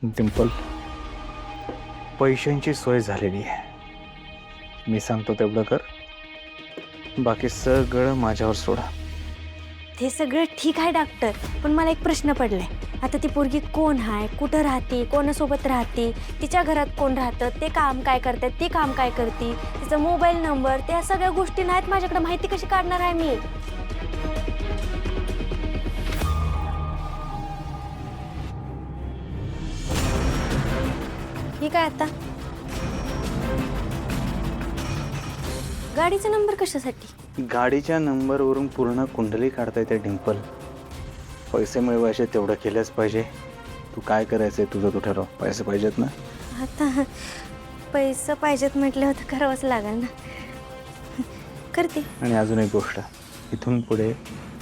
डिंपल, पैशांची सोय झालेली आहे. मी सांगतो तेवढं कर, बाकी सगळं माझ्यावर सोडा. ते सगळं ठीक आहे डॉक्टर, पण मला एक प्रश्न पडलाय. आता ती पोरगी कोण आहे, कुठं राहते, कोणासोबत राहते, तिच्या घरात कोण राहतं, ते काम काय करतात, ती काम काय करते, तिचा मोबाईल नंबर, त्या सगळ्या गोष्टी नाहीत माझ्याकडे. माहिती कशी काढणार आहे मी? ठीक आहे. आता गाडीचा नंबर कशासाठी? गाडीच्या नंबरवरून पूर्ण कुंडली काढता येते डिंपल. पैसे मिळवायचे तेवढं केलंच पाहिजे. तू काय करायचंय तुझं तू ठरव. पैसे पाहिजेत ना? आता पैसे पाहिजेत म्हटलं तर करावंच लागेल ना. करते. आणि अजून एक गोष्ट, इथून पुढे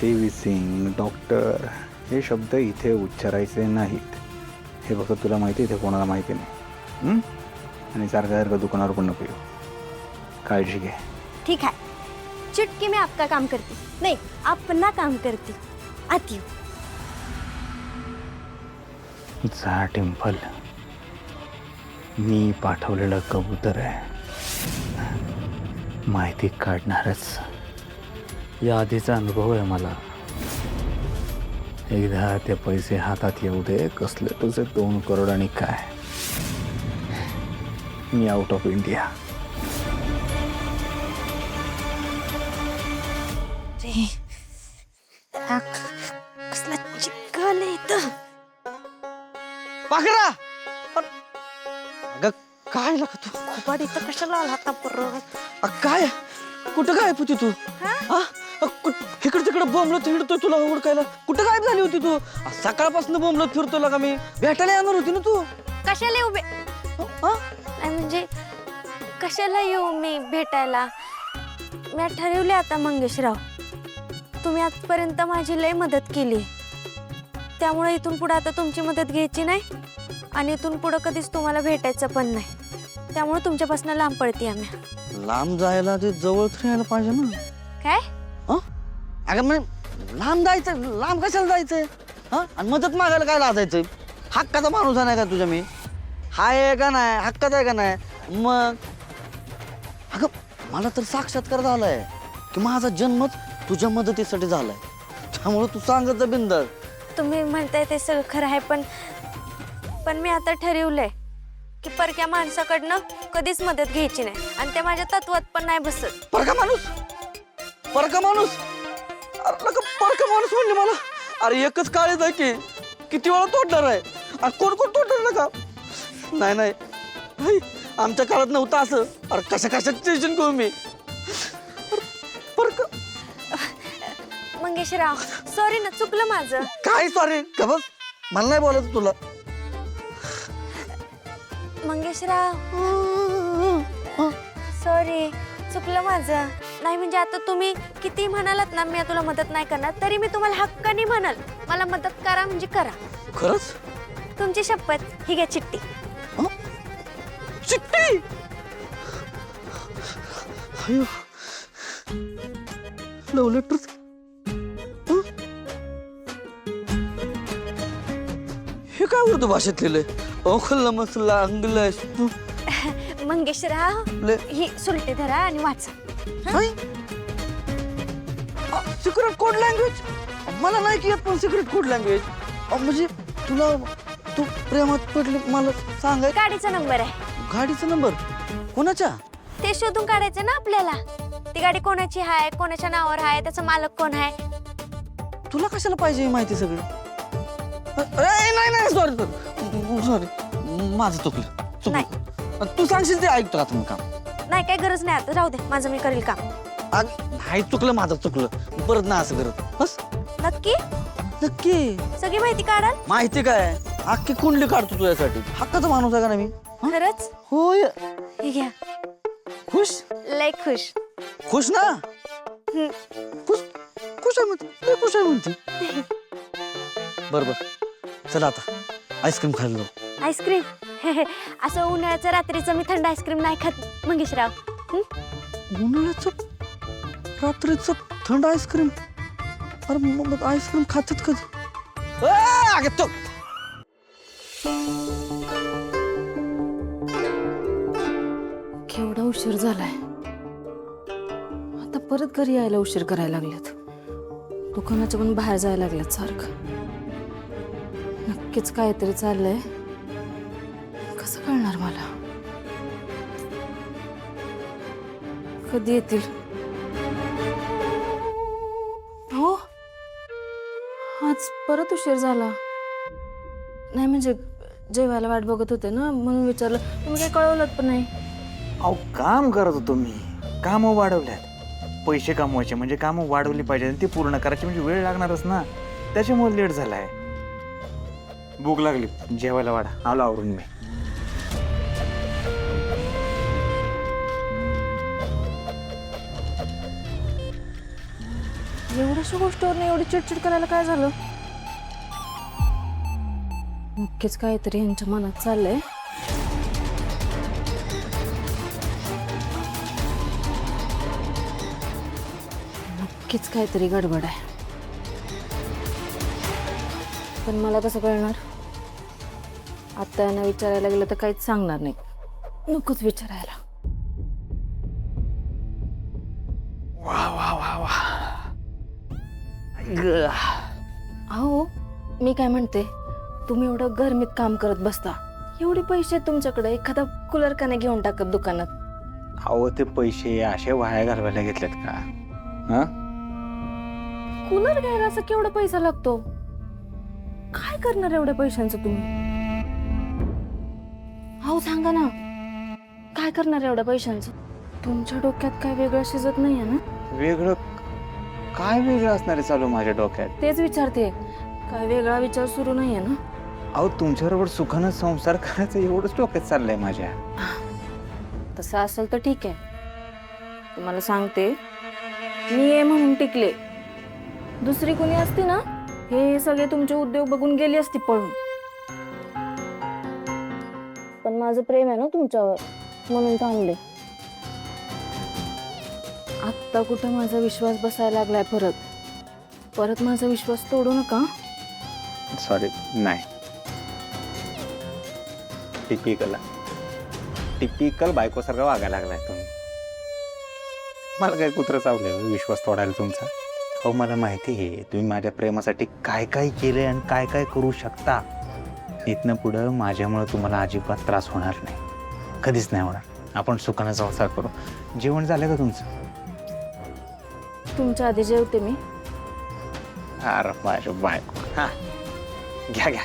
तेविसिंग, डॉक्टर हे शब्द इथे उच्चारायचे नाहीत. हे बघ, तुला माहिती आहे, इथे कोणाला माहिती नाही. आणि सारखं दुकानावर पण नको येऊ. काळजी घे. ठीक है, चुटकी में आपका काम करती नहीं, अपना काम करती. आती हूँ. जा डिंपल, मी पाठवलेलं कबूतर आहे. माहिती काढणारच. या आधीचा अनुभव आहे मला. एकदा ते पैसे हातात येऊ दे. कसले तुझे 2 करोड आणि काय. Me out of India. कसला चिखल आहे इथं. पाखरा, अगं काय लागत तू? खोपाड इथं कशाला आला आता परत? काय कुठं काय पुती तू? इकडे तिकडे बोंबलत फिरतोय तुला ओळखायला. कुठं गायब झाली होती तू? सकाळपासून बोंबलत फिरतो लागा. मी भेटायला येणार होती ना तू. कशाला येऊ नाही म्हणजे कशाला येऊ मी भेटायला? मी ठरवले आता मंगेशराव, तुम्ही आजपर्यंत माझी लय मदत केली, त्यामुळे इथून पुढे आता तुमची मदत घ्यायची नाही आणि इथून पुढे कधीच तुम्हाला भेटायचं पण नाही. त्यामुळे तुमच्यापासून लांब पडते आम्ही. लांब जायला ते जवळ राहायला पाहिजे ना. काय? अगं म्हणजे लांब जायचं, लांब कशाला जायचंय? आणि मदत मागायला काय लाजायचंय? हक्काचा माणूस आहे का तुझ्या? मी हाय का नाही, हक्काचा आहे का नाही? मग अगं मला तर साक्षात्कार झालाय की माझा जन्मच तुझ्या मदतीसाठी झालाय. त्यामुळे तू सांगत बिंदर. तुम्ही म्हणताय ते सगळं खरं आहे, पण मी आता ठरवलंय की परक्या माणसाकडनं कधीच मदत घ्यायची नाही आणि ते माझ्या तत्वात पण नाही बसत. परका माणूस, परका माणूस, अरे परका माणूस म्हणले मला. अरे एकच काळीच आहे की किती वेळा तोडणार आहे? कोण कोण तोडणार का? नाही नाही, आमच्या काळात नव्हतं असं. अरे कशा कशात टेन्शन घेऊ मी. परका मंगेशराव, सॉरी ना, चुकलं माझं. काय सॉरी का? बस मला नाही बोलायचं तुला. मंगेशराव, सॉरी, चुकलं माझं. नाही म्हणजे आता तुम्ही किती म्हणालात ना मी तुला मदत नाही करणार, तरी मी तुम्हाला हक्काने म्हणाल मला मदत करा म्हणजे करा. खरंच? तुमची शपथ. ही घ्या चिठ्ठी. चिठ्ठी? अयो, लव्ह लेटर. हे काय उर्दू भाषेत लिहिलंय? ओखल मसला इंग्लिश. मंगेशराव, ही सुलटी धरा आणि वाचा. Secret code language? मला नाही की येत पण सिक्रेट कोड लँग्वेज. म्हणजे तुला तू प्रेमात पडली मला सांगाय. गाडीचा नंबर आहे. गाडीचा नंबर कोणाच्या? ते शोधून काढायचं ना आपल्याला. ती गाडी कोणाची आहे, कोणाच्या नावावर आहे, त्याचा मालक कोण आहे. तुला कशाला पाहिजे ही माहिती सगळी? नाही नाही, सॉरी सॉरी, माझं चुकलं. तू सांगशील ते ऐकतो आता मी काम. नाही काय गरज नाही, आता राहू दे, माझं मी करेल काम. नाही चुकलं, माझं चुकलं. परत ना असं करत बस. नक्की नक्की सगळी माहिती काढाल? माहिती काय? अख्खी कुंडली काढतो तुझ्यासाठी. हक्काचा माणूस आहे का नाही मी? खरंच? होय. हे घ्या. खुश? लय खुश. खुश ना? खुश खुश आहे म्हणते, खुश आहे म्हणते. बरोबर, चला आता आईस्क्रीम खायला जाऊ. आईस्क्रीम? असं उन्हाळ्याचं रात्रीचं मी थंड आईस्क्रीम नाही खात मंगेशराव. उन्हाळ्याचं रात्रीचं थंड आईस्क्रीम? अरे मग आईस्क्रीम खातात कधी? अगं तो उशीर झालाय. आता परत घरी यायला उशीर करायला लागल्यात. दुकानाच्या पण बाहेर जायला लागल्यात सारखं. नक्कीच काहीतरी चाललंय. कसं कळणार मला? कधी येतील? हो, आज परत उशीर झाला. नाही म्हणजे जेवायला वाट बघत होते ना, म्हणून विचारलं. तुम्ही काही कळवलं पण नाही. अहो काम करत होतो मी. कामं वाढवल्यात. पैसे कमवायचे म्हणजे कामं वाढवली पाहिजे आणि ती पूर्ण करायची म्हणजे वेळ लागणारच ना. त्याच्यामुळे लेट झालाय. भूक लागली, जेवायला वाढा. आलो आवरून मी. एवढ्याशा गोष्टीवर एवढी चिडचिड करायला काय झालं? नक्कीच काहीतरी यांच्या मनात चाललंय. नक्कीच काहीतरी गडबड आहे. पण मला कसं कळणार? आता यांना विचारायला गेलं तर काहीच सांगणार नाही. नकोच विचारायला. वा वा वा वा. अहो, मी काय म्हणते, तुम्ही एवढं गरमीत काम करत बसता, एवढे पैसे आहेत तुमच्याकडे, एखादा कूलर का नाही घेऊन टाकत दुकानात? अहो ते पैसे असे वाया घालवायला घेतलेत का? हा, कूलर घ्यायला असं केवढा पैसा लागतो? काय करणार एवढ्या पैशांचं तुम्ही? अहो सांगा ना, काय करणार एवढ्या पैशांचं? तुमच्या डोक्यात काय वेगळं शिजत नाहीये ना? वेगळं काय वेगळं असणार आहे चालू माझ्या डोक्यात? तेच विचारते, काय वेगळा विचार सुरू नाहीये ना? अहो तुमच्याबरोबर सुखानं संसार करायचं एवढंच डोक्यात चाललंय माझ्या. तसं असेल तर ठीक आहे. तुम्हाला सांगते, मी ये म्हणून टिकले. दुसरी कोणी असती ना, हे सगळे तुमचे उद्योग बघून गेली असती पळून. पण माझं प्रेम आहे ना तुमच्यावर, म्हणून थांबले. आत्ता कुठं माझा विश्वास बसायला लागलाय परत माझा विश्वास तोडू नका. सॉरी, नाही. टिपिकल बायकोसारखं वागायला लागलाय तुम्ही. मला काय कुत्रं चावलंय विश्वास तोडायला तुमचा? हो मला माहिती आहे तुम्ही माझ्या प्रेमासाठी काय काय केलंय आणि काय काय करू शकता. इथनं पुढं माझ्यामुळे तुम्हाला अजिबात त्रास होणार नाही, कधीच नाही होणार. आपण सुखानं संसार करू. जेवण झालं का तुमचं? तुमच्या आधी जेवते मी. अरे माझ्या बायको. हां घ्या घ्या.